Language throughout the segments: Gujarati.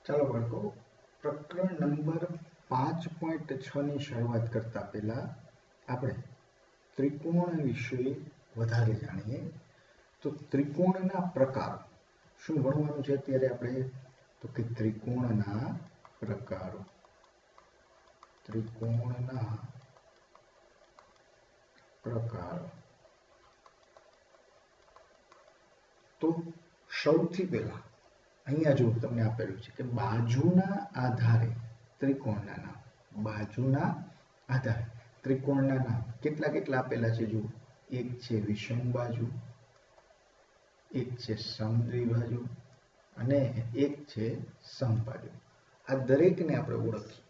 ચાલો બાળકો, પ્રકરણ નંબર 5.6 ની શરૂઆત કરતા પહેલા આપણે ત્રિકોણ વિશે વધારે જાણીએ. તો ત્રિકોણના પ્રકારો શું ભણવાનું છે અત્યારે આપણે? તો કે ત્રિકોણના પ્રકારો. ત્રિકોણના પ્રકારો. તો સૌથી પહેલા અહીંયા જો તમને આપેલું છે કે બાજુના આધારે ત્રિકોણના નામ. બાજુના આધારે ત્રિકોણના નામ કેટલા કેટલા આપેલા છે જો. એક છે વિષમ બાજુ, એક છે સમદ્વિબાજુ અને એક છે સમબાજુ. આ દરેકને આપણે ઓળખીએ.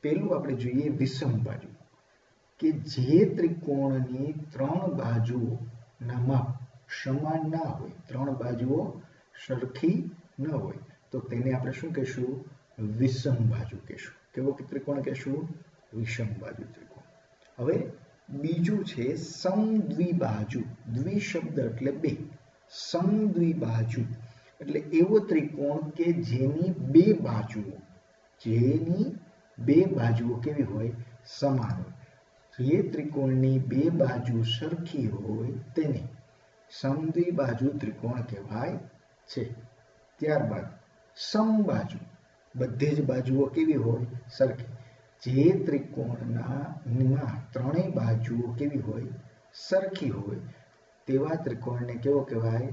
પહેલું આપણે જોઈએ વિષમ બાજુ, કે જે ત્રિકોણની ત્રણ બાજુઓના માપ સમાન ના હોય, ત્રણ બાજુઓ સરખી ન હોય, તો તેને આપણે શું કહેશું? વિષમ બાજુ કહેશું. કેવો ત્રિકોણ કહેશું? વિષમ બાજુ ત્રિકોણ. હવે બીજું છે સમદ્વિબાજુ. દ્વિ શબ્દ એટલે બે. સમદ્વિબાજુ એટલે એવો ત્રિકોણ કે જેની બે બાજુઓ કેવી હોય? સમાન હોય. જે ત્રિકોણની બે બાજુ સરખી હોય તેને સમદ્વિબાજુ ત્રિકોણ કહેવાય છે. ત્યારબાદ સમબાજુ, બધે જ બાજુઓ કેવી હોય? સરખી. જે ત્રિકોણમાં ત્રણેય બાજુઓ કેવી હોય? સરખી હોય, તેવા ત્રિકોણને કેવો કહેવાય?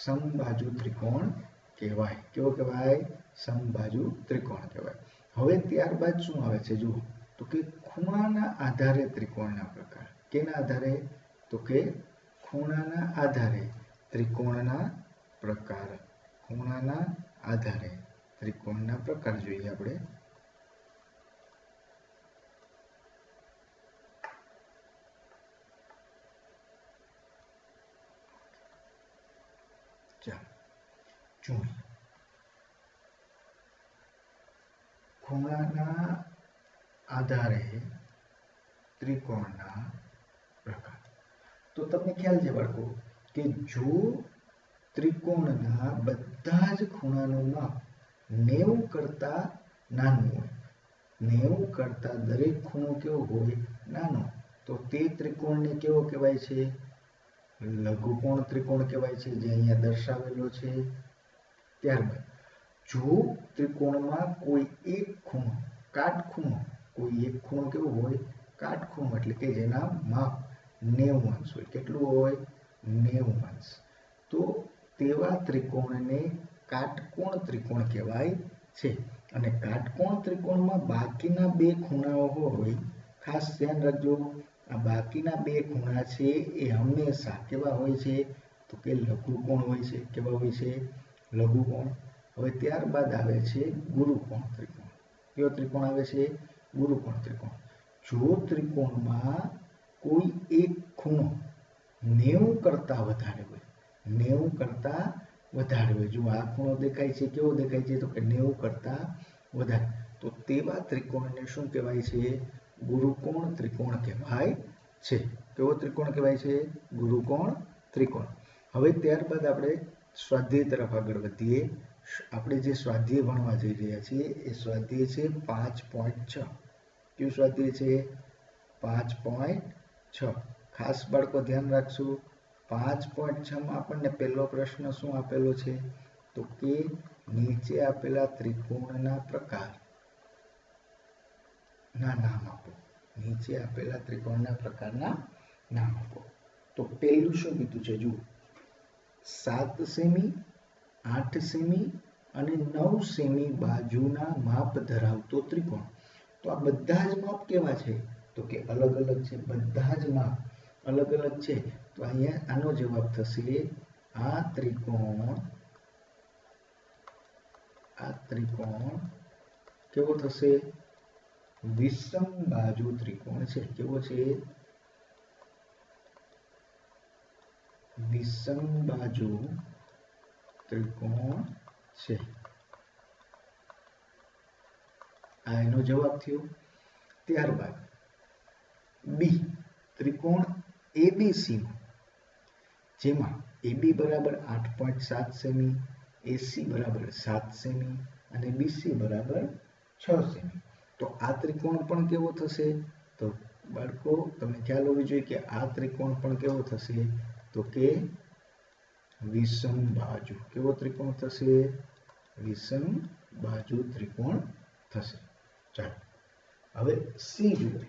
સમબાજુ ત્રિકોણ કહેવાય. કેવો કહેવાય? સમબાજુ ત્રિકોણ કહેવાય. હવે ત્યારબાદ શું આવે છે જુઓ, તો કે ખૂણાના આધારે ત્રિકોણના પ્રકાર. કેના આધારે? તો કે ખૂણાના આધારે ત્રિકોણના પ્રકાર. ખૂણાના આધારે ત્રિકોણના પ્રકાર જોઈએ આપણે. ચાલો જોઈએ. ખૂણાના આધારે ત્રિકોણના પ્રકાર. તો તમને ખ્યાલ છે બાળકો કે જો ત્રિકોણના બધા જ ખૂણાનું માપ 90 કરતા નાનું હોય, 90 કરતા દરેક ખૂણો કેવો હોય? નાનો, તો તે ત્રિકોણને કેવો કહેવાય છે? લઘુકોણ ત્રિકોણ કહેવાય છે, જે અહીંયા દર્શાવેલો છે. ત્યારબાદ જો ત્રિકોણમાં કોઈ એક ખૂણો કાટખૂણો, કોઈ એક ખૂણો કેવો હોય? કાટખૂણો, એટલે કે જેના માપ 90 અંશ હોય. કેટલું હોય? 90 અંશ. તો તેવા ત્રિકોણને કાટકોણ ત્રિકોણ કહેવાય છે. અને કાટકોણ ત્રિકોણમાં બાકીના બે ખૂણાઓ હોય, ખાસ ધ્યાન રાખજો, આ બાકીના બે ખૂણા છે એ હંમેશા કેવા હોય છે? તો કે લઘુકોણ હોય છે. કેવા હોય છે? લઘુકોણ. હવે ત્યારબાદ આવે છે ગુરુકોણ ત્રિકોણ. કયો ત્રિકોણ આવે છે? ગુરુકોણ ત્રિકોણ. જો ત્રિકોણમાં કોઈ એક ખૂણો 90 કરતા વધારે હોય, 90 કરતા વધારે હોય, જો આ ખૂણો દેખાય છે, કેવો દેખાય છે? તો કે 90 કરતા વધારે, તો તેવા ત્રિકોણને શું કહેવાય છે? ગુરુકોણ ત્રિકોણ કહેવાય છે. કેવો ત્રિકોણ કહેવાય છે? ગુરુકોણ ત્રિકોણ. હવે ત્યારબાદ આપણે સ્વાધ્યાય તરફ આગળ વધીએ. આપણે જે સ્વાધ્યાય ભણવા જઈ રહ્યા છીએ એ સ્વાધ્યાય છે 5.6. કયું સ્વાધ્યાય છે? 5.6. ખાસ બાળકો ધ્યાન રાખશું. 5.6 માં આપણને પહેલો પ્રશ્ન શું આપેલો છે? તો કે નીચે આપેલા ત્રિકોણના પ્રકાર ના નામ આપો. નીચે આપેલા ત્રિકોણના પ્રકારના નામ આપો. તો પહેલું શું કીધું છે જુઓ, 7 સેમી, 8 સેમી અને 9 સેમી બાજુના માપ ધરાવતો ત્રિકોણ. તો આ બધા જ માપ કેવા છે? તો કે અલગ અલગ છે. બધા જ માપ અલગ અલગ છે. તો અહીંયા આનો જવાબ થશે આ ત્રિકોણ કેવો થશે? વિષમ બાજુ ત્રિકોણ છે. કેવો છે? વિષમ બાજુ ત્રિકોણ છે. આ એનો જવાબ થયો. ત્યારબાદ બી ત્રિકોણ એબીસી, જેમાં AB બરાબર 8.7 સેમી, AC બરાબર 7 સેમી, અને BC બરાબર 6 સેમી। તો આ ત્રિકોણ પણ કેવો થશે? તો બાળકો તમને ખ્યાલ હોવો જોઈએ કે આ ત્રિકોણ પણ કેવો થશે? તો કે વિષમબાજુ। કેવો ત્રિકોણ થશે? વિષમબાજુ ત્રિકોણ થશે। ચાલો હવે C જુઓ।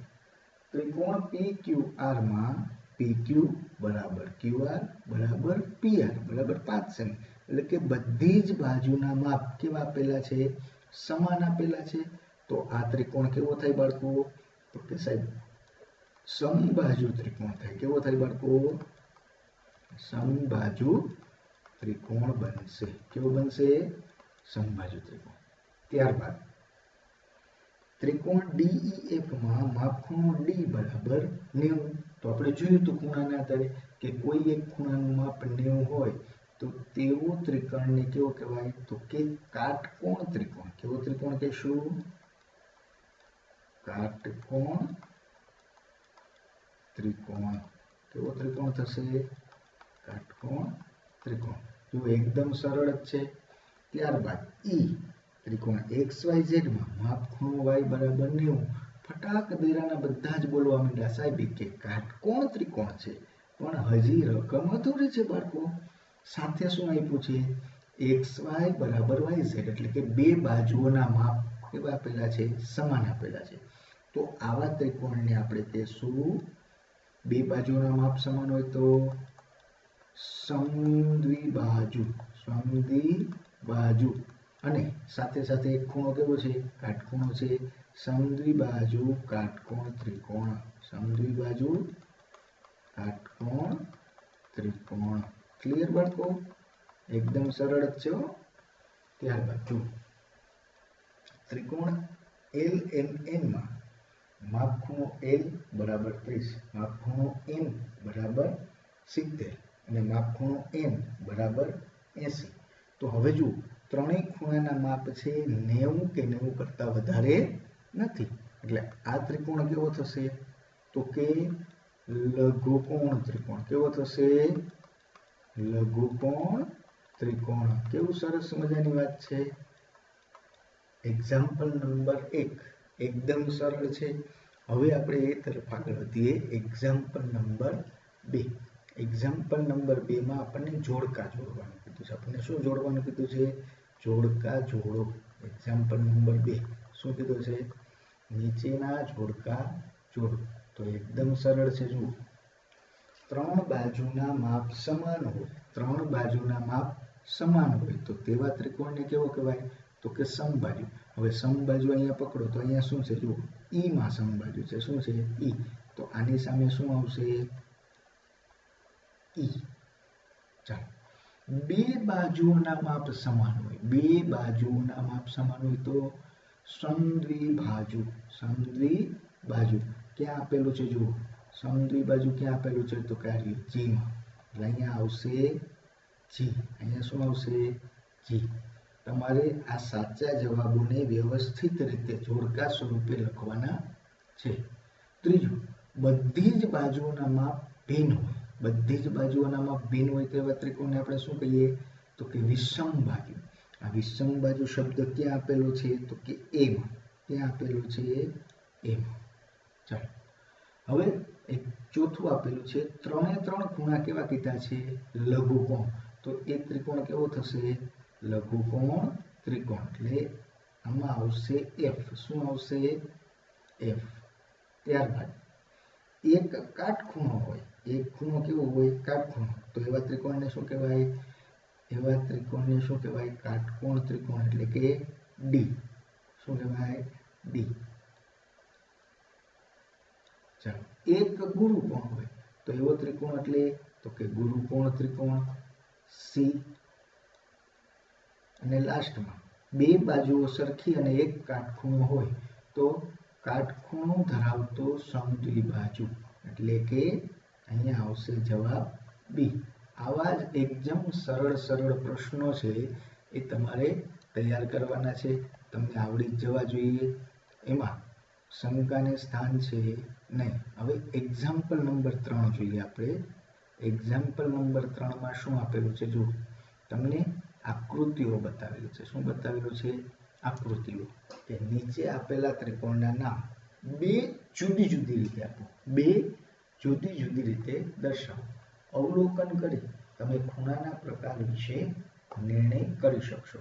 ત્રિકોણ PQR માં PQ બરાબર QR બરાબર PR બરાબર 5 સેમી। એટલે કે બધી જ બાજુના માપ કેવા આપેલા છે? સમાન આપેલા છે। તો આ ત્રિકોણ કેવો થાય બાળકો? તો કે સાહેબ સમબાજુ ત્રિકોણ થાય। કેવો થાય બાળકો? સમબાજુ ત્રિકોણ બનશે। કેવો બનશે? સમબાજુ ત્રિકોણ। ત્યારબાદ ત્રિકોણ DEF માં માપખૂણો D બરાબર 90। તો આપણે જોયું તો ખૂણાના આધારે કે કોઈ એક ખૂણાનું માપ 90 હોય તો તેવો ત્રિકોણને કેવો કહેવાય? તો કે કાટકોણ ત્રિકોણ। કેવો ત્રિકોણ કહેશું? કાટકોણ ત્રિકોણ। કેવો ત્રિકોણ થશે? કાટકોણ ત્રિકોણ। જો એકદમ સરળ જ છે। ત્યારબાદ E ત્રિકોણ XYZ માં માપખૂણો y બરાબર 90। ફટાક દેરાના બધા જ બોલવા માંડ્યા સાહેબ કે કાટકોણ ત્રિકોણ છે, પણ હજી રકમ અધૂરી છે બાળકો। સાથે શું આપ્યું છે? XY બરાબર YZ એટલે કે બે બાજુઓના માપ કેવા આપેલા છે? સમાન આપેલા છે। તો આવા ત્રિકોણને આપણે કહેશું, બે બાજુઓના માપ સમાન હોય તો સમદ્વિબાજુ। સમદ્વિબાજુ અને સાથે સાથે એક ખૂણો કેવો છે? કાટખૂણો છે। સમદ્વિબાજુ કાટકોણ ત્રિકોણ। સમદ્વિબાજુ કાટકોણ ત્રિકોણ। ક્લિયર બાળકો? એકદમ સરળ જ છે। ત્યારબાદ જુઓ ત્રિકોણ LNN માં માપખૂણો L બરાબર 30, માપખૂણો N બરાબર 70 અને માપખૂણો N બરાબર 80। તો હવે જુઓ ત્રણેય ખૂણાના માપ છે 90 કે 90 કરતાં વધારે નથી। એટલે આ ત્રિકોણ કેવો થશે? તો કે લઘુકોણ ત્રિકોણ। કેવો થશે? લઘુકોણ ત્રિકોણ। કેવું સરસ મજાની વાત છે। એક્ઝામ્પલ નંબર 1 એકદમ સરળ છે। હવે આપણે એ તરફ આગળ વધીએ। Example number 2। એક્ઝામ્પલ નંબર 2 માં આપણને જોડકા જોડવાનું કીધું છે। આપણને શું જોડવાનું કીધું છે? જોડકા જોડો। એક્ઝામ્પલ નંબર 2 શું કીધું છે? નીચેના જોડકા જોડો। તો એકદમ સરળ છે। જુઓ ત્રણ બાજુના માપ સમાન હોય, ત્રણ બાજુના માપ સમાન હોય તો તેવા ત્રિકોણને કેવો કહેવાય? તો કે સમબાજુ। હવે સમબાજુ અહીંયા પકડો તો અહીંયા શું છે? જુઓ E માં સમબાજુ છે। શું છે? E। તો આની સામે શું આવશે? E। ચાલો બે બાજુઓના માપ સમાન હોય, બે બાજુઓના માપ સમાન હોય તો સમદ્વિબાજુ। સમદ્વિબાજુ ક્યાં આપેલું છે? જુઓ સમદ્વિબાજુ ક્યાં આપેલું છે? તો કે G માં। એટલે અહીંયા આવશે G। અહીંયા શું આવશે? G। તમારે આ સાચા જવાબોને વ્યવસ્થિત રીતે જોડકા સ્વરૂપે લખવાના છે। ત્રીજું બધી જ બાજુઓના માપ ભિન્ન હોય। બધી જ બાજુઓના માપ ભિન્ન હોય તેવા ત્રિકોણને આપણે શું કહીએ? તો કે વિષમબાજુ। આ વિષમબાજુ શબ્દ ક્યાં આપેલો છે? તો કે A માં। ક્યાં આપેલું છે? A માં। ચાલો હવે એક ચોથું આપેલું છે ત્રણે ત્રણ ખૂણા કેવા કીધા છે? લઘુકોણ। તો એ ત્રિકોણ કેવો થશે? લઘુકોણ ત્રિકોણ। એટલે આમાં આવશે F। શું આવશે? F। ત્યારબાદ એક કાટખૂણો હોય, એક ખૂણો કેવો હોય? કાટખૂણો। તો એવા ત્રિકોણને શું કહેવાય? એવા ત્રિકોણને શું કહેવાય? કાટકોણ ત્રિકોણ એટલે કે D। શું કહેવાય? D। ચાલો એક ગુરુકોણ હોય તો એવો ત્રિકોણ એટલે તો કે ગુરુકોણ ત્રિકોણ C। અને લાસ્ટમાં બે બાજુઓ સરખી અને એક કાટખૂણો હોય તો કાટખૂણો ધરાવતો સમદ્વિબાજુ એટલે કે અહીંયા આવશે જવાબ B। આવા જ એકદમ સરળ સરળ પ્રશ્નો છે એ તમારે તૈયાર કરવાના છે। તમને આવડી જ જવા જોઈએ, એમાં શંકાને સ્થાન છે નહીં। હવે એક્ઝામ્પલ નંબર 3 જોઈએ આપણે। એક્ઝામ્પલ નંબર 3 માં શું આપેલું છે? જુઓ તમને આકૃતિઓ બતાવેલી છે। શું બતાવેલું છે? આકૃતિ લો કે નીચે આપેલા ત્રિકોણના નામ બે જુદી જુદી રીતે આપો, બે જુદી જુદી રીતે દર્શાવો. અવલોકન કરી તમે ખૂણાના પ્રકાર વિશે નિર્ણય કરી શકશો.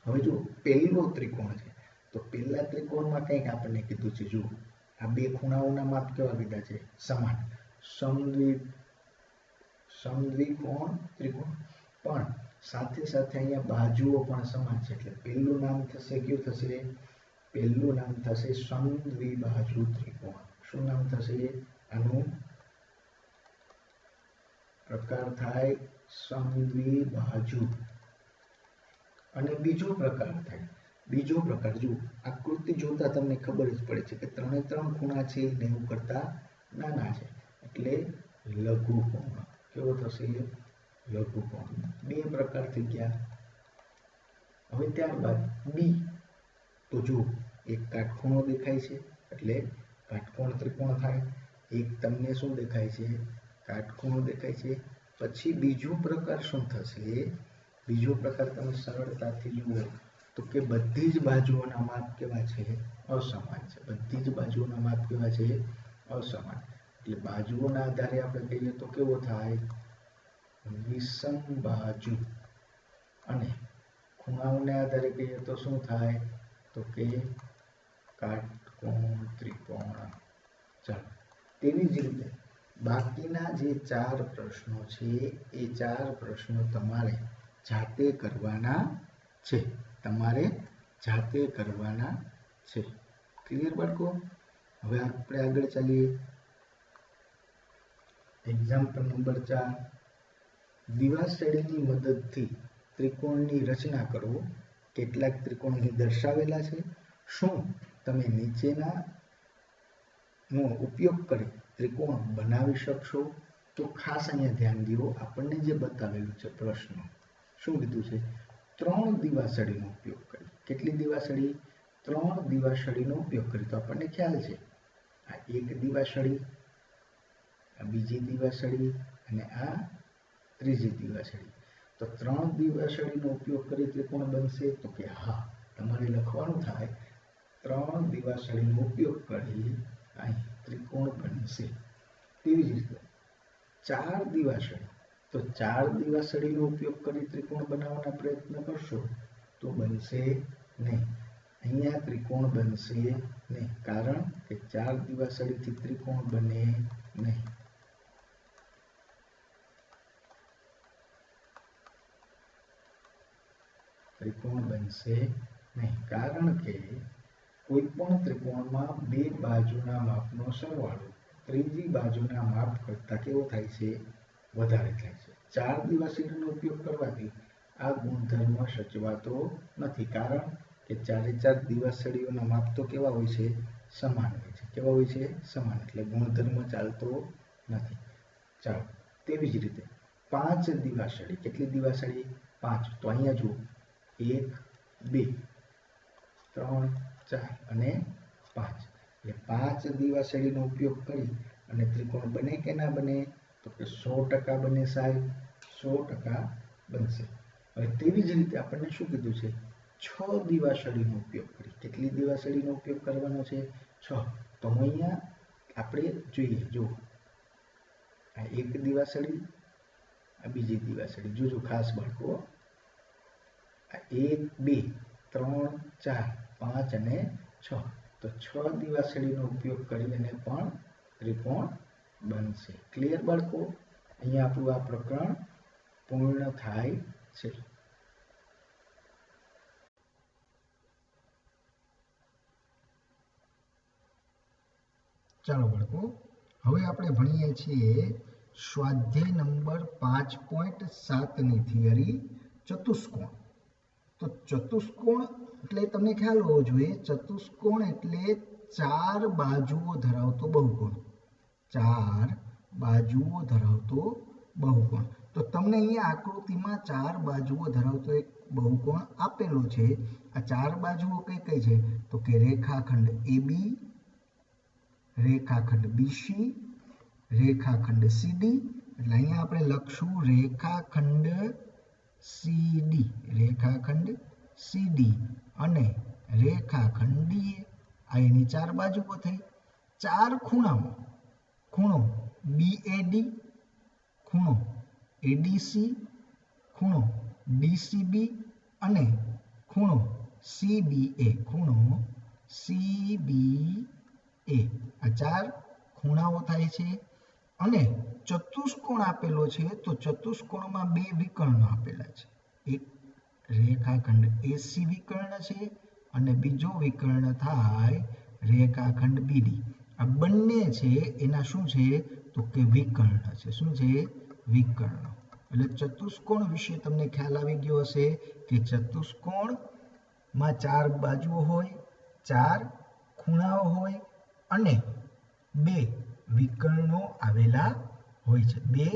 હવે જો પહેલો ત્રિકોણ છે તો પહેલા ત્રિકોણમાં કંઈક આપણને કીધું છે. જુઓ આ બે ખૂણાઓના માપ કેવા કીધા છે? સમાન. સમદ્વિકોણ ત્રિકોણ, પણ સાથે સાથે અહીંયા બાજુઓ પણ સમાન છે. એટલે પહેલું નામ થશે કયું થશે? પહેલું નામ થશે સમદ્વિબાજુ ત્રિકોણ. શું નામ થશે આનું? પ્રકાર થાય સમદ્વિબાજુ. અને બીજો પ્રકાર થાય, બીજો પ્રકાર જુઓ આકૃતિ જોતા તમને ખબર જ પડે છે કે ત્રણે ત્રણ ખૂણા છે એ 90 કરતા નાના છે, એટલે લઘુકોણ. કેવો થશે? લઘુકોણ. બે પ્રકાર થઈ ગયા. હવે ત્યારબાદ બી, તો જુઓ એક કાટખૂણો દેખાય છે એટલે કાટકોણ ત્રિકોણ થાય. એક તમને શું દેખાય છે? કાટખૂણો દેખાય છે. પછી બીજો પ્રકાર શું થશે? બીજો પ્રકાર તમે સરળતાથી જુઓ તો કે બધી જ બાજુઓના માપ કેવા છે? અસમાન છે. બધી જ બાજુઓના માપ કેવા છે? અસમાન. એટલે બાજુઓના આધારે આપણે કહીએ તો કેવો થાય? વિષમબાજુ. અને ખૂણાઓના આધારે કહીએ તો શું થાય? તો કે કાટકોણ ત્રિકોણ. ચાલો, તેવી જ રીતે બાકીના જે 4 પ્રશ્નો છે એ 4 પ્રશ્નો તમારે જાતે કરવાના છે. તમારે જાતે કરવાના છે. ક્લિયર બાળકો? હવે આપણે આગળ ચાલીએ. Example number 4. દિવાસળીની મદદથી ત્રિકોણની રચના કરો. કેટલાક ત્રિકોણ અહીં દર્શાવેલા છે. શું તમે નીચેનાનો ઉપયોગ કરી ત્રિકોણ બનાવી શકશો? તો ખાસ અહીંયા ધ્યાન દો, આપણને જે બતાવેલું છે પ્રશ્ન શું કીધું છે? 3 દિવાસળીનો ઉપયોગ કરી. કેટલી દિવાસળી? 3 દિવાસળીનો ઉપયોગ કરી. તો આપણને ખ્યાલ છે આ એક દિવાસળી, આ બીજી દિવાસળી અને આ ત્રીજી દિવાસળી. તો 3 દિવાસળીનો ઉપયોગ કરી ત્રિકોણ બનશે? તો કે હા. તમારે લખવાનું થાય 3 દિવાસળીનો ઉપયોગ કરી અહીં ત્રિકોણ બનશે. તેવી જ રીતે 4 દિવાસળી, તો 4 દિવાસળીનો ઉપયોગ કરી ત્રિકોણ બનાવવાના પ્રયત્ન કરશો તો બનશે નહીં. અહીંયા ત્રિકોણ બનશે નહીં, કારણ કે 4 દિવાસળીથી ત્રિકોણ બને નહીં. ત્રિકોણ બનશે નહીં, કારણ કે કોઈ પણ ત્રિકોણમાં બે બાજુના માપનો સરવાળો ત્રીજી બાજુના માપ કરતાં કેવો થાય છે? વધારે થાય છે. 4 દિવાસળીનો ઉપયોગ કરવાથી આ ગુણધર્મ સચવાતો નથી, કારણ કે 4 દિવાસળીઓના માપ તો કેવા હોય છે? સમાન હોય છે. કેવા હોય છે? સમાન. એટલે ગુણધર્મ ચાલતો નથી. ચાલો, તેવી જ રીતે 5 દિવાસળી. કેટલી દિવાસળી? 5. તો અહીંયા જુઓ 1, 2, 3, 4 અને 5. એટલે 5 દિવાસળીનો ઉપયોગ કરી અને ત્રિકોણ બને કે ના બને? તો કે 100% બને સાહેબ, 100% બનશે. હવે તેવી જ રીતે આપણને શું કીધું છે? 6 દિવાસળીનો ઉપયોગ કરી. કેટલી દિવાસળીનો ઉપયોગ કરવાનો છે? 6. તો અહીંયા આપણે જોઈએ, જો આ એક દિવાસળી, આ બીજી દિવાસળી. જોજો ખાસ બાળકો, 1, 2, 3, 4, 5 અને 6. તો 6 દિવાસળીનો ઉપયોગ કરીને પણ ત્રિકોણ બનશે. ક્લિયર બાળકો? અહીંયા આપણું આ પ્રકરણ પૂર્ણ થાય છે. ચાલો બાળકો, હવે આપણે ભણીએ છીએ સ્વાધ્યાય નંબર 5.7ની થિયરી ચતુષ્કોણ. તો ચતુષ્કોણ એટલે તમને ખ્યાલ હોવો જોઈએ, ચતુષ્કોણ એટલે 4 બાજુઓ ધરાવતો બહુકોણ. 4 બાજુઓ ધરાવતો બહુકોણ. તો તમને અહીંયા આકૃતિમાં 4 બાજુઓ ધરાવતો એક બહુકોણ આપેલો છે. આ 4 બાજુઓ કઈ કઈ છે? તો કે રેખાખંડ AB, રેખાખંડ BC, રેખાખંડ CD. એટલે અહીંયા આપણે લખશું રેખાખંડ CD, રેખાખંડ સીડી અને રેખાખંડ ડીએ. આ એની 4 બાજુઓ થઈ. 4 ખૂણાઓ, ખૂણો બીએડી, ખૂણો એડીસી, ખૂણો ડીસીબી અને ખૂણો સીબીએ, ખૂણો સીબીએ. આ 4 ખૂણાઓ થાય છે. અને ચતુષ્કોણ આપેલો છે, તો ચતુષ્કોણમાં 2 વિકર્ણ આપેલા છે. એક રેખાખંડ એસી વિકર્ણ છે અને બીજો વિકર્ણ થાય રેખાખંડ બીડી. આ બંને છે એના શું છે તો કે વિકર્ણ છે. શું છે? વિકર્ણ. એટલે ચતુષ્કોણ વિશે તમને ખ્યાલ આવી ગયો હશે કે ચતુષ્કોણમાં 4 બાજુઓ હોય, 4 ખૂણાઓ હોય અને 2 વિકર્ણો આવેલા હોય છે. 2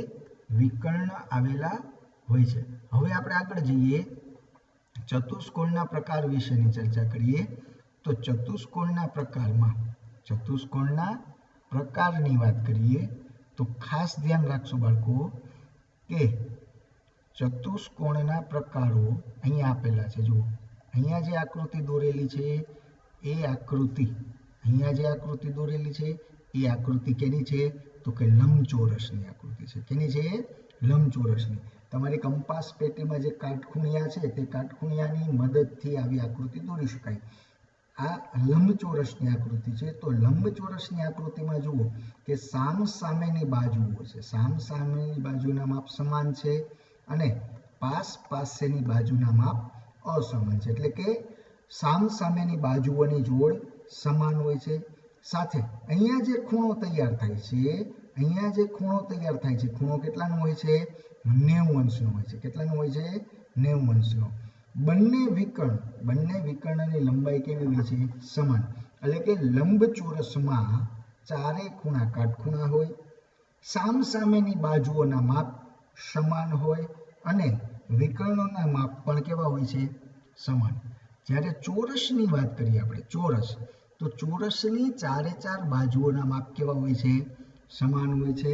વિકર્ણ આવેલા હોય છે. હવે આપણે આગળ જઈએ, ચતુષ્કોણના પ્રકાર વિશેની ચર્ચા કરીએ. તો ચતુષ્કોણના પ્રકારની વાત કરીએ તો ખાસ ધ્યાન રાખજો બાળકો કે ચતુષ્કોણના પ્રકારો અહીંયા આપેલા છે. જુઓ, અહીંયા જે આકૃતિ દોરેલી છે એ આકૃતિ, અહીંયા જે આકૃતિ દોરેલી છે એ આકૃતિ કેની છે તો કે લંબચોરસની આકૃતિ છે. કેની છે? લંબચોરસની. તમારી કંપાસ પેટીમાં જે કાટખૂણિયા છે તે કાટખૂણિયાની મદદથી આવી આકૃતિ દોરી શકાય. આ લંબચોરસની આકૃતિ છે. તો લંબચોરસની આકૃતિમાં જુઓ કે સામસામેની બાજુઓ છે. સામસામેની બાજુના માપ સમાન છે અને પાસેની બાજુના માપ અસમાન છે. એટલે કે સામસામેની બાજુઓની જોડ સમાન હોય છે. સાથે અહીંયા જે ખૂણો તૈયાર થાય છે, ખૂણો કેટલાનો હોય છે? 90 અંશનો હોય છે. કેટલાનો હોય છે? 90 અંશનો. બંને વિકર્ણની લંબાઈ કેવી હોય છે? સમાન. એટલે કે લંબચોરસમાં 4 ખૂણા કાટખૂણા હોય, સામસામેની બાજુઓના માપ સમાન હોય અને વિકર્ણોના માપ પણ કેવા હોય છે? સમાન. જ્યારે ચોરસની વાત કરીએ આપણે, તો ચોરસની 4 બાજુઓના માપ કેવા હોય છે? સમાન હોય છે.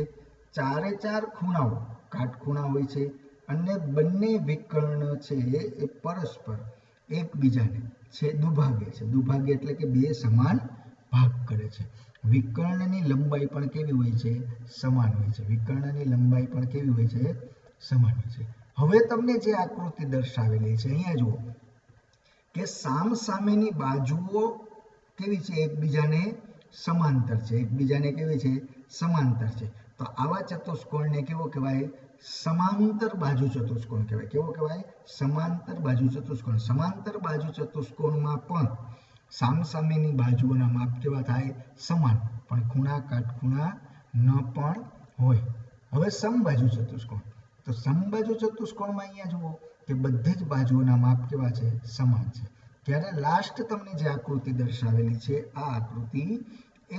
4 ખૂણાઓ કાટખૂણા હોય છે અને બંને વિકર્ણ છે એ પરસ્પર એકબીજાને દુભાગે છે. દુભાગે એટલે કે 2 સમાન ભાગ કરે છે. વિકર્ણની લંબાઈ પણ કેવી હોય છે? સમાન હોય છે. વિકર્ણની લંબાઈ પણ કેવી હોય છે? સમાન હોય છે. હવે તમને જે આકૃતિ દર્શાવેલી છે અહીંયા જુઓ કે સામસામેની બાજુઓ કેવી છે? એકબીજાને સમાંતર છે. એકબીજાને કેવી છે? સમાંતર છે. તો આવા ચતુષ્કોણને કેવો કહેવાય? સમાંતર બાજુ ચતુષ્કોણ કહેવાય. કેવો કહેવાય? સમાંતર બાજુ ચતુષ્કોણ. સમાંતર બાજુ ચતુષ્કોણમાં પણ સામસામેની બાજુઓના માપ કેવા થાય? સમાન, પણ ખૂણા કાટખૂણા ન પણ હોય. હવે સમબાજુ ચતુષ્કોણ. તો સમબાજુ ચતુષ્કોણમાં અહીંયા જુઓ કે બધી જ બાજુઓના માપ કેવા છે? સમાન છે. ત્યારે લાસ્ટ તમને જે આકૃતિ દર્શાવેલી છે આ આકૃતિ એ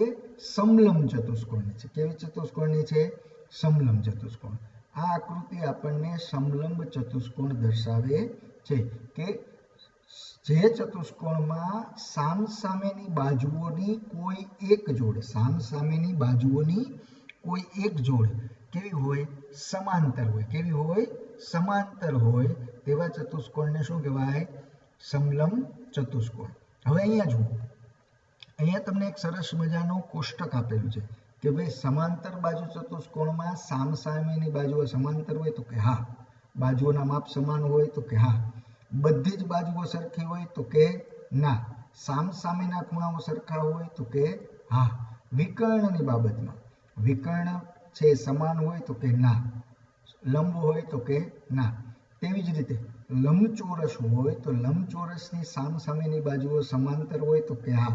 સમલંબ ચતુષ્કોણની છે. કેવી ચતુષ્કોણની છે? સમલંબ ચતુષ્કોણ. આ આકૃતિ આપણને સમલંબ ચતુષ્કોણ દર્શાવે છે કે જે ચતુષ્કોણમાં સામસામેની બાજુઓની કોઈ એક જોડ કેવી હોય? સમાંતર હોય. કેવી હોય? સમાંતર હોય. તેવા ચતુષ્કોણને શું કહેવાય? સમલંબ ચતુષ્કોણ. હવે અહીંયા જુઓ, અહીંયા તમને એક સરસ મજાનું કોષ્ટક આપેલું છે કે ભાઈ સમાંતર બાજુ ચતુષ્કોણમાં સામસામેની બાજુઓ સમાંતર હોય તો કે હા. બાજુઓના માપ સમાન હોય તો કે હા. બધી જ બાજુઓ સરખી હોય તો કે ના. સામસામેના ખૂણાઓ સરખા હોય તો કે હા. વિકર્ણની બાબતમાં વિકર્ણ છે સમાન હોય તો કે ના. લંબ હોય તો કે ના. તેવી જ રીતે લંબચોરસ હોય તો લંબચોરસની સામસામેની બાજુઓ સમાંતર હોય તો કે હા.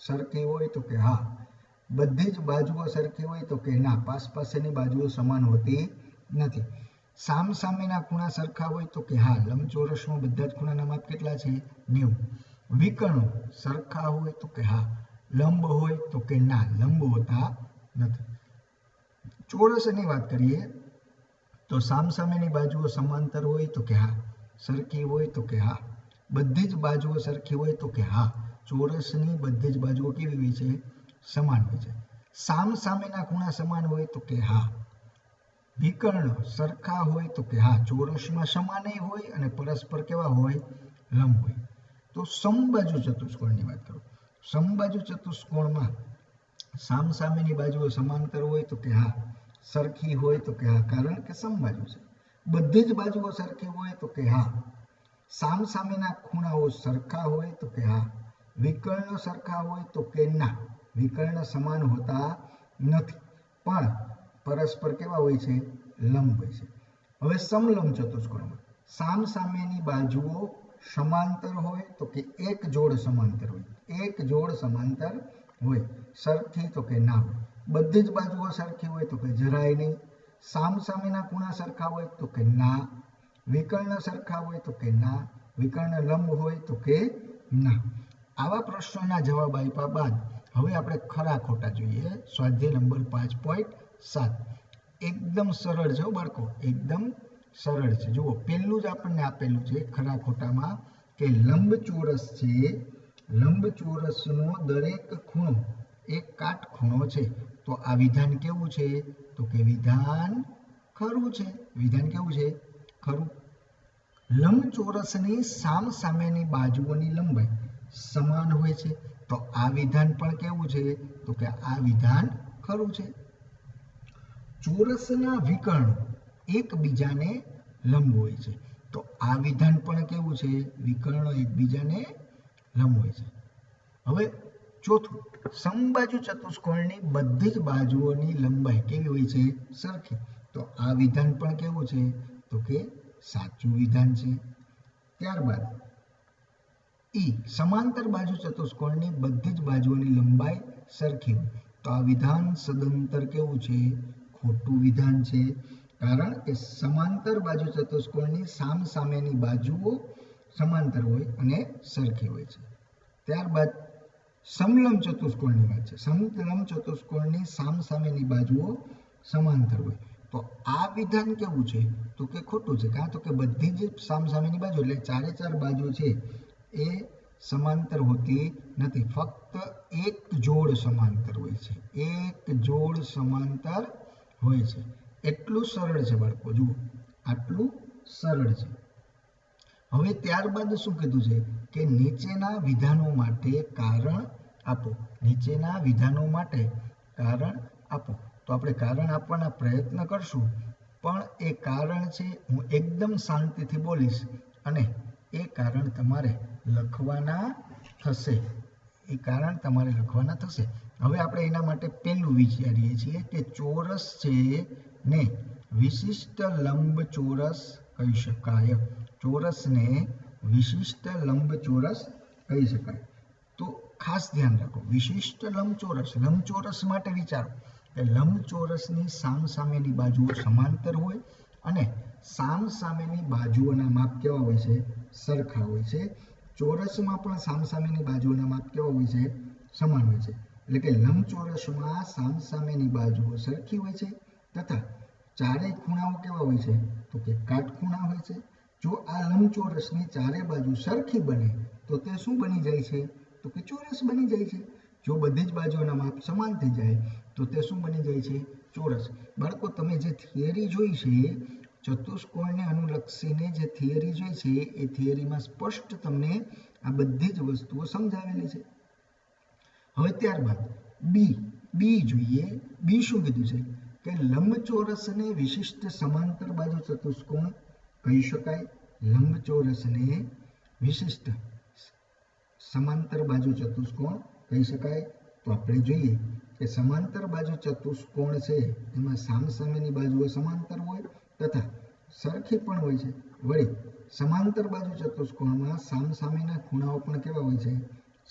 સરખી હોય તો કે હા. બધી જ બાજુઓ સરખી હોય તો કે ના. પાસેની બાજુઓ સમાન હોતી નથી. સામસામેના ખૂણા સરખા હોય તો કે હા. લંબચોરસમાં બધા જ ખૂણાના માપ કેટલા છે? 90. વિકર્ણો સરખા હોય તો કે હા. લંબ હોય તો કે ના. લંબ હોતા નથી. ચોરસની વાત કરીએ તો સામસામેની બાજુઓ સમાંતર હોય તો કે હા. સરખી હોય તો કે હા. બધી જ બાજુઓ સરખી હોય તો કે હા. ચોરસની બધી જ બાજુઓ કેવી હોય છે? સમાન હોય છે. સામસામેના ખૂણા સમાન હોય તો કે હા. વિકર્ણ સરખા હોય તો કે હા. ચોરસમાં સમાન હોય અને પરસ્પર કેવા હોય? લંબ હોય. તો સમબાજુ ચતુષ્કોણની વાત કરું. સમબાજુ ચતુષ્કોણમાં સામસામેની બાજુઓ સમાંતર હોય તો કે હા, સરખી હોય તો કે હા, કારણ કે સમબાજુ છે. બધી જ બાજુઓ સરખી હોય તો કે હા, સામસામેના ખૂણાઓ સરખા હોય તો કે હા, વિકર્ણ સરખા હોય તો કે ના, વિકર્ણ સમાન હોતા નથી પણ પરસ્પર કેવા હોય છે? લંબ હોય છે. હવે સમલંબ ચતુષ્કોણમાં સામસામેની બાજુઓ સમાંતર હોય તો કે એક જોડ સમાંતર હોય, એક જોડ સમાંતર હોય, સરખી તો કે ના હોય, બધી જ બાજુઓ સરખી હોય તો કે જરાય નહીં, સામસામેના ખૂણા સરખા હોય તો કે ના, વિકર્ણ સરખા હોય તો કે ના, વિકર્ણ લંબ હોય તો કે ના. આવા પ્રશ્નોના જવાબ આપ્યા બાદ હવે આપણે ખરા ખોટા જોઈએ. સ્વાધ્યાય નંબર 5.7 એકદમ સરળ છે બાળકો, એકદમ સરળ છે. જુઓ, પહેલું જ આપણને આપેલું છે ખરા ખોટામાં કે લંબચોરસ છે, લંબચોરસનો દરેક ખૂણો એક કાટખૂણો છે. તો આ વિધાન કેવું છે? તો કે વિધાન ખરું છે. વિધાન કેવું છે? ખરું. લંબચોરસની સામસામેની બાજુઓની લંબાઈ સમાન હોય છે. તો આ વિધાન પણ કેવું છે? તો કે આ વિધાન ખરું છે. ચોરસના વિકર્ણો એકબીજાને લંબ હોય છે. તો આ વિધાન પણ કેવું છે? વિકર્ણો એકબીજાને લંબ હોય છે. હવે ચોથું, સમબાજુ ચતુષ્કોણની બધી જ બાજુઓની લંબાઈ કેવી હોય છે? સરખી. તો આ વિધાન પણ કેવું છે? તો કે સાચું વિધાન છે. ત્યારબાદ સમાંતર બાજુ ચતુષ્કોણની બધી જ બાજુઓની લંબાઈ સરખી હોય. તો આ વિધાન સદંતર કેવું છે? ખોટું વિધાન છે. કારણ કે સમાંતર બાજુ ચતુષ્કોણની સામસામેની બાજુઓ સમાંતર હોય અને સરખી હોય છે. ત્યારબાદ સમલંબ ચતુષ્કોણની વાત છે. સમલંબ ચતુષ્કોણની સામસામેની બાજુઓ સમાંતર હોય. તો આ વિધાન કેવું છે? તો કે ખોટું છે. કારણ કે બધી જ સામસામેની બાજુ એટલે ચારે ચાર બાજુ છે એ સમાંતર હોતી નથી, ફક્ત એક જોડ સમાંતર હોય છે, એક જોડ સમાંતર હોય છે. એટલું સરળ છે બાળકો. જુઓ, આટલું સરળ છે. હવે ત્યારબાદ શું કીધું છે કે નીચેના વિધાનો માટે કારણ આપો. નીચેના વિધાનો માટે કારણ આપો. તો આપણે કારણ આપવાના પ્રયત્ન કરશું, પણ એ કારણ છે હું એકદમ શાંતિથી બોલીશ અને એ કારણ તમારે લખવાના થશે. એ કારણ તમારે લખવાના થશે. હવે આપણે એના માટે પહેલું વિચારીએ છીએ કે ચોરસ છે ને વિશિષ્ટ લંબચોરસ કહી શકાય. ચોરસને વિશિષ્ટ લંબચોરસ કહી શકાય. તો ખાસ ધ્યાન રાખો, વિશિષ્ટ લંબચોરસ, લંબચોરસ માટે વિચારો કે લંબચોરસની સામસામેની બાજુઓ સમાંતર હોય અને સામસામેની બાજુઓના માપ કેવા હોય છે? સરખા હોય છે. ચોરસમાં પણ સામસામેની બાજુઓના માપ કેવા હોય છે? સમાન હોય છે. એટલે કે લંબચોરસમાં સામસામેની બાજુઓ સરખી હોય છે તથા ચારેય ખૂણાઓ કેવા હોય છે? તો કે કાટખૂણા હોય છે. જો આ લંબચોરસની ચારે બાજુ સરખી બને તો તે શું બની જાય છે? તો કે ચોરસ બની જાય છે. જો બધી જ બાજુઓના માપ સમાન થઈ જાય તો તે શું બની જાય છે? ચોરસ. બાળકો, તમે જે થિયરી જોઈ છે, ચતુષ્કોણને અનુલક્ષીને જે થિયરી જોઈ છે, એ થિયરીમાં સ્પષ્ટ તમને આ બધી જ વસ્તુઓ સમજાવેલી છે. હવે ત્યારબાદ બી જોઈએ. બી શું કીધું છે કે લંબચોરસને વિશિષ્ટ સમાંતર બાજુ ચતુષ્કોણ કહી શકાય. લંબચોરસને વિશિષ્ટ સમાંતર બાજુ ચતુષ્કોણ કહી શકાય. તો આપણે જોઈએ કે સમાંતર બાજુ ચતુષ્કોણ છે એમાં સામસામેની બાજુઓ સમાંતર હોય તથા સરખી પણ હોય છે. વળી સમાંતર બાજુ ચતુષ્કોણમાં સામસામેના ખૂણાઓ પણ કેવા હોય છે?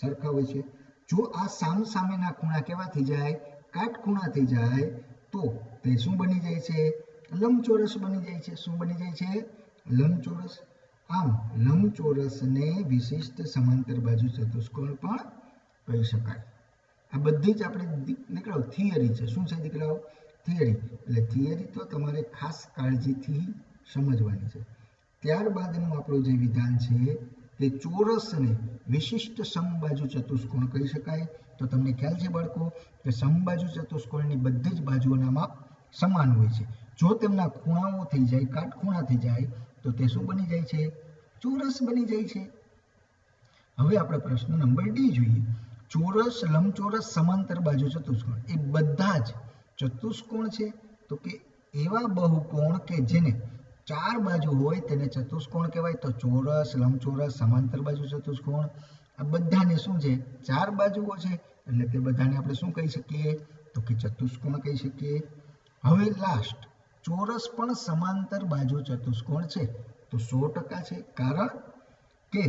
સરખા હોય છે. જો આ સામસામેના ખૂણા કેવા થઈ જાય? કાટખૂણા થઈ જાય તો તે શું બની જાય છે? લંબચોરસ બની જાય છે. શું બની જાય છે? લંબચોરસ. આમ લંબચોરસને વિશિષ્ટ સમાંતર બાજુ ચતુષ્કોણ પણ કહી શકાય. આ બધી જ આપણે દીકરાઓ થિયરી છે. શું છે દીકરાઓ? થિયરી. એટલે થિયરી તો તમારે ખાસ કાળજીથી સમજવાની છે. ત્યારબાદનું આપણું જે વિધાન છે તે ચોરસને વિશિષ્ટ સમબાજુ ચતુષ્કોણ કહી શકાય. તો તમને ખ્યાલ છે બાળકો કે સમબાજુ ચતુષ્કોણની બધી જ બાજુઓના માપ સમાન હોય છે. જો તેમના ખૂણાઓ થઈ જાય, કાટખૂણા થઈ જાય તો તે શું બની જાય છે? ચોરસ બની જાય છે. હવે આપણે પ્રશ્ન નંબર ડી જોઈએ. ચોરસ, લંબચોરસ, સમાંતર બાજુ ચતુષ્કોણ એ બધા જ ચતુષ્કોણ છે. તો કે એવા બહુકોણ કે જેને 4 બાજુ હોય તેને ચતુષ્કોણ કહેવાય. તો ચોરસ, લંબચોરસ, સમાંતર બાજુ ચતુષ્કોણ આ બધાને શું છે? 4 બાજુઓ છે, એટલે તે બધાને આપણે શું કહી શકીએ? તો કે ચતુષ્કોણ કહી શકીએ. હવે લાસ્ટ, ચોરસ પણ સમાંતર બાજુ ચતુષ્કોણ છે. તો 100% છે, કારણ કે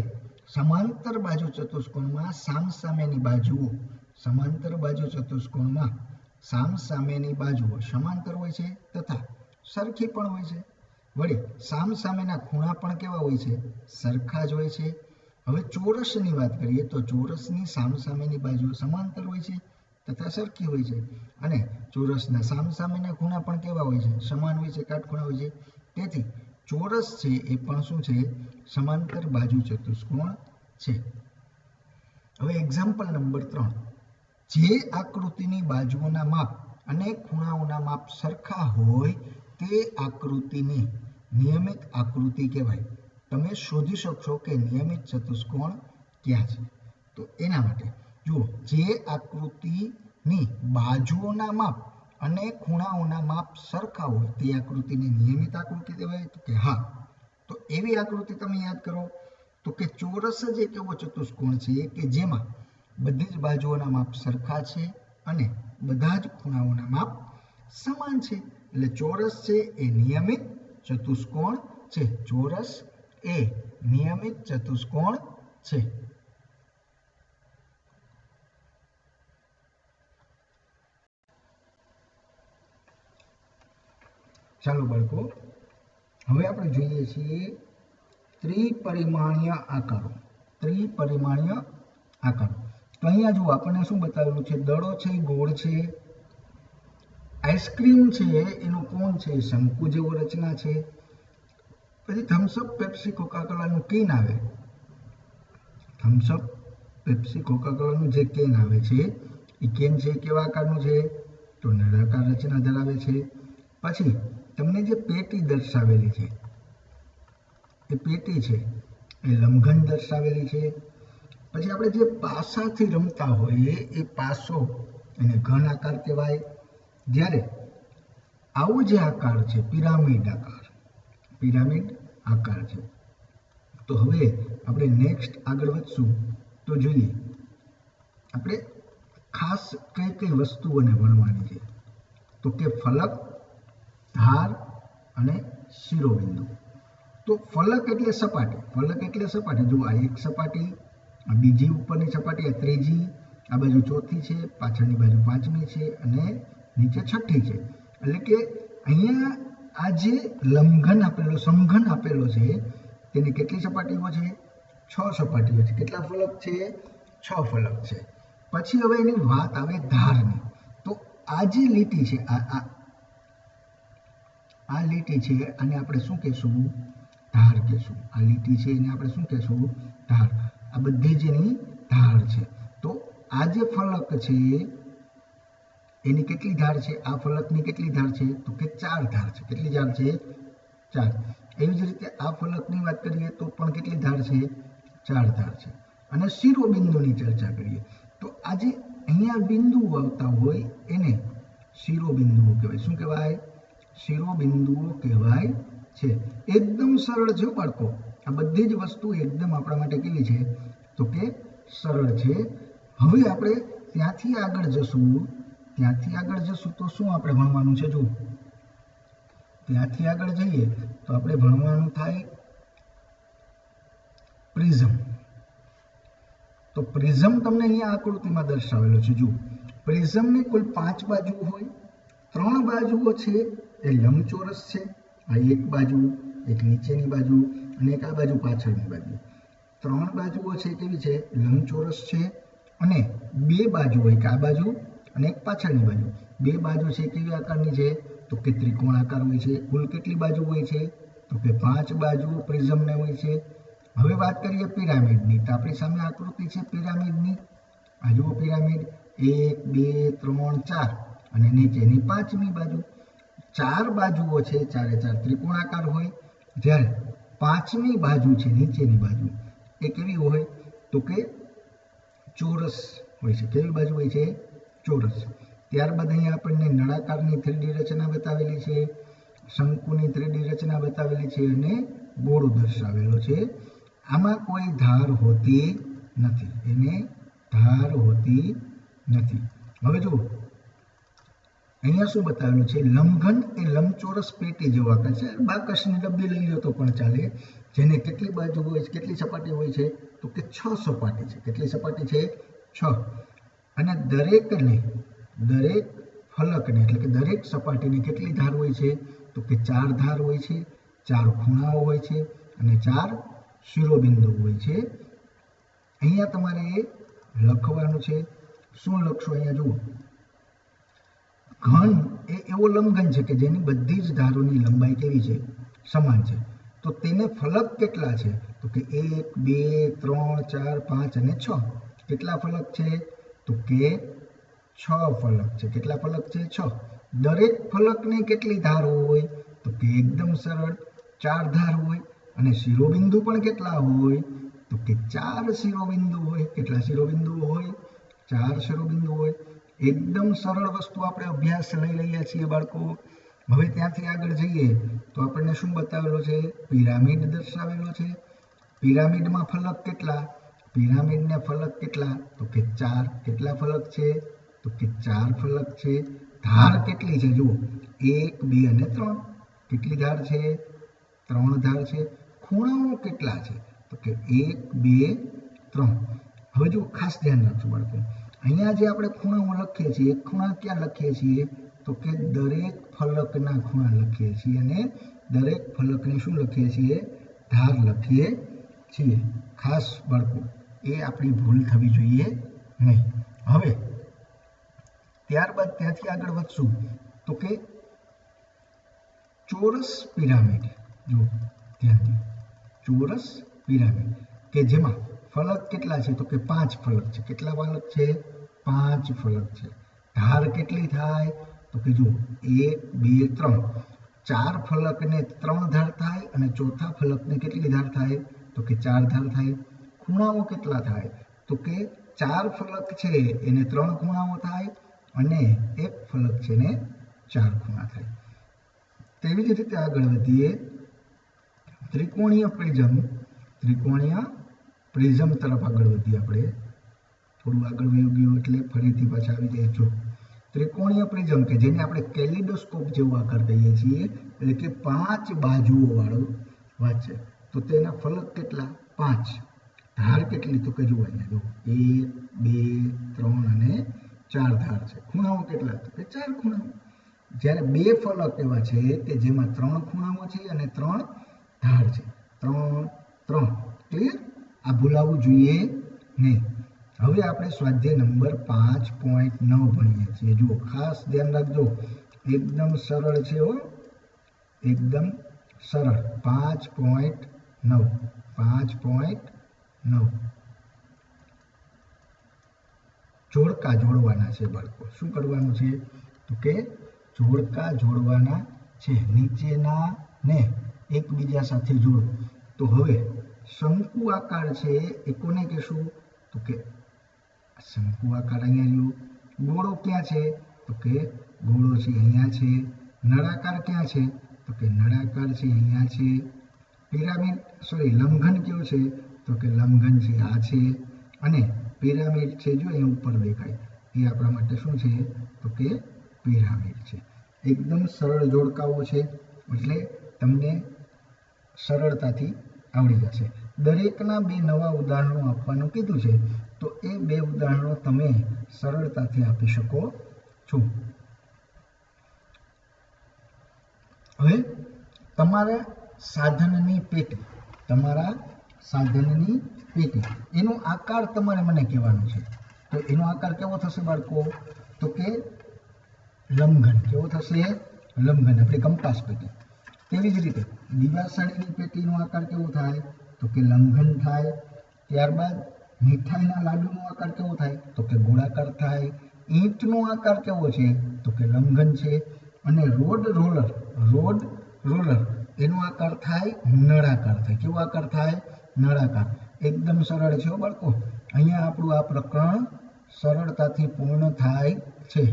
સમાંતર બાજુ ચતુષ્કોણમાં સામસામેની બાજુઓ, સમાંતર બાજુ ચતુષ્કોણમાં સામસામેની બાજુઓ સમાંતર હોય છે તથા સરખી પણ હોય છે. વળી સામસામેના ખૂણા પણ કેવા હોય છે? સરખા જ હોય છે. હવે ચોરસની વાત કરીએ તો ચોરસની સામસામેની બાજુઓ સમાંતર હોય છે તથા સરખી હોય છે, અને ચોરસના સામસામેના ખૂણા પણ કેવા હોય છે? સમાન હોય છે, કાટખૂણા હોય છે. તેથી ચોરસ છે એ પણ શું છે? સમાંતર બાજુ ચતુષ્કોણ છે. હવે એક્ઝામ્પલ નંબર 3, જે આકૃતિની બાજુઓના માપ અને ખૂણાઓના માપ સરખા હોય તે આકૃતિને નિયમિત આકૃતિ કહેવાય. તમે શોધી શકશો કે નિયમિત ચતુષ્કોણ ક્યાં છે. તો એના માટે જુઓ, જે આકૃતિની બાજુઓના માપ અને ખૂણાઓના માપ સરખા હોય તે આકૃતિને નિયમિત આકૃતિ કહેવાય. તો કે હા, તો એવી આકૃતિ તમે યાદ કરો તો કે ચોરસ જ એક એવો ચતુષ્કોણ છે કે જેમાં બધી જ બાજુઓના માપ સરખા છે અને બધા જ ખૂણાઓના માપ સમાન છે. એટલે ચોરસ છે એ નિયમિત ચતુષ્કોણ છે. ચોરસ એ નિયમિત ચતુષ્કોણ છે. ચાલો બાળકો, હવે આપણે જોઈએ છીએ ત્રિપરિમાણીય આકારો. ત્રિપરિમાણીય આકારો. તો અહીંયા જુઓ, આપણને શું બતાવેલું છે? દડો છે એ ગોળ છે, આઈસ્ક્રીમ છે એનું કોણ છે શંકુ જેવો રચના છે, પછી થમ્સઅપ, પેપ્સી, કોકાકોલાનું કેન આવે. થમ્સઅપ, પેપ્સી, કોકાકોલાનું જે કેન આવે છે એ કેન છે કેવા આકારનું છે? તો નળાકાર રચના ધરાવે છે. પછી તમને જે પેટી દર્શાવેલી છે એ પેટી છે એ લંબઘન દર્શાવેલી છે. પછી આપણે જે પાસાથી રમતા હોઈએ એ પાસો એને ઘન આકાર કહેવાય. જ્યારે આવો જે આકાર છે પિરામિડ આકાર, પિરામિડ આકાર છે. તો હવે આપણે નેક્સ્ટ આગળ વધશું તો જોઈએ આપણે ખાસ કઈ કઈ વસ્તુઓને ભણવાની છે. તો કે ફલક, ધાર અને શિરોબિંદુ. તો ફલક એટલે સપાટી. ફલક એટલે સપાટી. જો આ એક સપાટી, આ બીજી ઉપરની સપાટી, આ ત્રીજી, આ બાજુ ચોથી છે, પાછળની બાજુ પાંચમી છે અને નીચે છઠ્ઠી છે. એટલે કે અહીંયા આ જે લંબઘન આપેલો, સમઘન આપેલો છે તેની કેટલી સપાટીઓ છે? 6 સપાટીઓ છે. કેટલા ફલક છે? 6 ફલક છે. પછી હવે એની વાત આવે ધારની. તો આ જે લીટી છે, આ લીટી છે અને આપણે શું કહેશું? ધાર કહેશું. આ લીટી છે એને આપણે શું કહેશું? ધાર. આ બધી જ એની ધાર છે. તો આ જે ફલક છે એની કેટલી ધાર છે? આ ફલકની કેટલી ધાર છે? તો કે 4 ધાર છે. કેટલી ધાર છે? 4. એવી જ રીતે આ ફલકની વાત કરીએ તો પણ કેટલી ધાર છે? 4 ધાર છે. અને શિરોબિંદુની ચર્ચા કરીએ તો આ જે અહીંયા બિંદુઓ આવતા હોય એને શિરોબિંદુઓ કહેવાય. શું કહેવાય? શિરોબિંદુઓ કહેવાય છે. એકદમ સરળ છે બાળકો. આ બધી જ વસ્તુ એકદમ આપણા માટે કેવી છે? તો કે સરળ છે. હવે આપણે ત્યાંથી આગળ જશું તો શું આપણે ભણવાનું છે? જો ત્યાંથી આગળ જઈએ તો આપણે ભણવાનું થાય પ્રિઝમ. તો પ્રિઝમ તમને અહીંયા આકૃતિમાં દર્શાવેલો છે. જો પ્રિઝમની કુલ 5 બાજુ હોય, 3 બાજુઓ છે એ લંબચોરસ છે. આ એક બાજુ, એક નીચેની બાજુ અને એક આ બાજુ પાછળની બાજુ. 3 બાજુઓ છે કેવી છે? લંબચોરસ છે. અને 2 બાજુ હોય, એક આ બાજુ અને એક પાછળની બાજુ. 2 બાજુ છે કેવી આકારની છે? તો કે ત્રિકોણ આકાર હોય છે. કુલ કેટલી બાજુ હોય છે? તો કે 5 બાજુ પ્રિઝમને હોય છે. હવે વાત કરીએ પિરામિડની. તો આપણી સામે આકૃતિ છે પિરામિડની. આ જુઓ પિરામિડ 1, 2, 3, 4 અને નીચેની 5મી બાજુ. 4 બાજુઓ છે, 4 ત્રિકોણાકાર હોય. જ્યારે 5મી બાજુ છે નીચેની બાજુ એ કેવી હોય? તો કે ચોરસ હોય છે. કેવી બાજુ હોય છે? ચોરસ. ત્યારબાદ અહીંયા આપણને નળાકારની 3D રચના બતાવેલી છે, શંકુની 3D રચના બતાવેલી છે અને ગોળો દર્શાવેલો છે. આમાં કોઈ ધાર હોતી નથી, એને ધાર હોતી નથી. હવે જુઓ અહીંયા શું બતાવેલું છે? લંબઘન એ લંબચોરસ પેટી જેવો આકાર છે. બાકસની ડબ્બી લઈ લો તો પણ ચાલે. જેને કેટલી બાજુ હોય છે, કેટલી સપાટી હોય છે? તો કે 6 સપાટી છે. કેટલી સપાટી છે? 6. અને દરેક ફલકને એટલે કે દરેક સપાટીની કેટલી ધાર હોય છે? તો કે 4 ધાર હોય છે, 4 ખૂણાઓ હોય છે અને 4 શિરોબિંદુ હોય છે. અહીંયા તમારે લખવાનું છે. શું લખશો? અહીંયા જુઓ, ઘન એ એવો લંબઘન છે કે જેની બધી જ ધારોની લંબાઈ કેવી છે? સમાન છે. તો તેને ફલક કેટલા છે? તો કે 1, 2, 3, 4, 5 અને 6. કેટલા ફલક છે? તો કે 6 ફલક છે. કેટલા ફલક છે? 6. દરેક ફલકની કેટલી ધાર હોય? તો કે એકદમ સરળ 4 ધાર હોય. અને શિરોબિંદુ પણ કેટલા હોય? તો કે 4 શિરોબિંદુ હોય. કેટલા શિરોબિંદુ હોય? 4 શિરોબિંદુ હોય. એકદમ સરળ વસ્તુ આપણે અભ્યાસ લઈ રહ્યા છીએ બાળકો. હવે ત્યાંથી આગળ જઈએ તો આપણને શું બતાવેલો છે? પિરામિડ દર્શાવેલો છે. પિરામિડમાં ફલક કેટલા? પિરામિડને ફલક કેટલા? તો કે 4. કેટલા ફલક છે? તો કે 4 ફલક છે. ધાર કેટલી છે? જુઓ 1, 2 અને 3. કેટલી ધાર છે? 3 ધાર છે. ખૂણાઓ કેટલા છે? તો કે 1, 2, 3. હવે જો ખાસ ધ્યાન રાખજો બાળકો, અહીંયા જે આપણે ખૂણાઓ લખીએ છીએ, ખૂણા ક્યાં લખીએ છીએ? તો કે દરેક ફલકના ખૂણા લખીએ છીએ અને દરેક ફલકને શું લખીએ છીએ? ધાર લખીએ છીએ. ખાસ બાળકો, એ આપણી ભૂલ થવી જોઈએ નહીં. હવે ત્યારબાદ ત્યાંથી આગળ વધશું તો કે ચોરસ પિરામિડ. જો ત્યાંથી ચોરસ પિરામિડ કે જેમાં ફલક કેટલા છે? તો કે 5 ફલક છે. કેટલા ફલક છે? 5 ફલક છે. ધાર કેટલી થાય? તો કે જો 1, 2, 3. 4 ફલકને 3 ધાર થાય અને ચોથા ફલકને કેટલી ધાર થાય? તો કે 4 ધાર થાય. ખૂણાઓ કેટલા થાય? તો કે 4 ફલક છે એને 3 ખૂણાઓ થાય અને 1 ફલક છે ને 4 ખૂણા થાય. તેવી જ રીતે આગળ વધીએ. ત્રિકોણીય પ્રિઝમ તરફ આગળ વધીએ. આપણે થોડું આગળ વયું ગયું એટલે ફરીથી પાછા આવી જાય. જો ત્રિકોણીય પ્રિઝમ કે જેને આપણે કેલિડોસ્કોપ જેવો આકાર કહીએ છીએ, એટલે કે 5 બાજુઓ વાળો વાત છે. તો તેના ફલક કેટલા? 5. ધાર કેટલી? તો કે જુઓ અહીંયા જો 1, 2, 3 અને 4 ધાર છે. ખૂણાઓ કેટલા? તો કે 4 ખૂણાઓ. જ્યારે 2 ફલક એવા છે કે જેમાં 3 ખૂણાઓ છે અને 3 ધાર છે. 3, 3. ક્લિયર? આ ભૂલાવવું જોઈએ નહીં. હવે આપણે સ્વાધ્યાય નંબર 5.9 ભણીએ છીએ. જુઓ ખાસ ધ્યાન રાખજો, એકદમ સરળ છે હો, એકદમ સરળ. 5.9 જોડકા જોડવાના છે બાળકો. શું કરવાનું છે? તો કે જોડકા જોડવાના છે. નીચેના ને એકબીજા સાથે જોડો. તો હવે શંકુ આકાર છે એ કોને કહેશું? તો કે શંકુ આકાર અહીંયા રહ્યો. ગોળો ક્યાં છે? તો કે ગોળો છે અહીંયા છે. નળાકાર ક્યાં છે? તો કે નળાકાર છે અહીંયા છે. લંબઘન કયો છે? તો કે લંબઘન છે આ છે. અને પિરામિડ છે જો એ ઉપર દેખાય એ આપણા માટે શું છે? તો કે પિરામિડ છે. એકદમ સરળ જોડકાઓ છે એટલે તમને સરળતાથી આવડી જશે. દરેકના 2 નવા ઉદાહરણો આપવાનું કીધું છે, તો એ 2 ઉદાહરણો તમે સરળતાથી આપી શકો છો. હવે તમારા સાધનની પેટી એનો આકાર તમારે મને કહેવાનો છે. તો એનો આકાર કેવો થશે બાળકો? તો કે લંબઘન. કેવો થશે? લંબઘન. આપણી કંપાસ પેટી. તેવી જ રીતે દીવાસળીની પેટીનો આકાર કેવો થાય? તો કે લંબઘન થાય. ત્યારબાદ મીઠાઈના લાડુનો આકાર કેવો થાય? તો કે ગોળાકાર થાય. ઈંટનો આકાર કેવો છે? તો કે લંબઘન છે. અને રોડ રોલર એનો આકાર થાય નળાકાર થાય. કેવો આકાર થાય? નળાકાર. એકદમ સરળ છે બાળકો। અહીંયા આપણું આ પ્રકરણ સરળતાથી પૂર્ણ થાય છે।